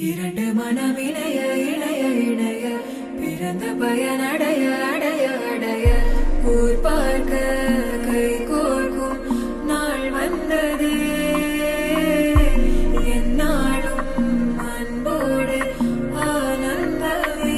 இரண்டு மனம் இணைய இணைய இணைய பிறந்த பயன் அடைய அடைய அடைய ஊர் பார்க்க கை கோர்க்கும் நாள் வந்தது என்னாலும் அன்போடு ஆனந்தமே.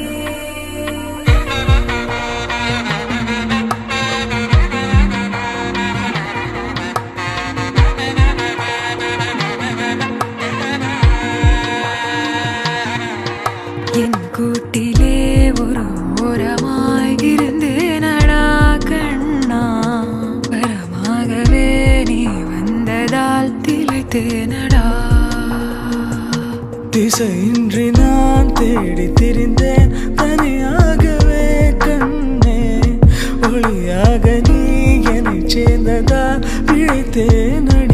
என் கூட்டிலே ஒரு ஓரமாய் இருந்தேனடா கண்ணா, வரமாகவே நீ வந்ததால் திளைத்தேனடா. திசையின்றி நான் தேடி திரிந்தேன் தனியாகவே கண்ணே, ஒளியாக நீ என்னை சேர்ந்ததால் பிழைத்தேனடா.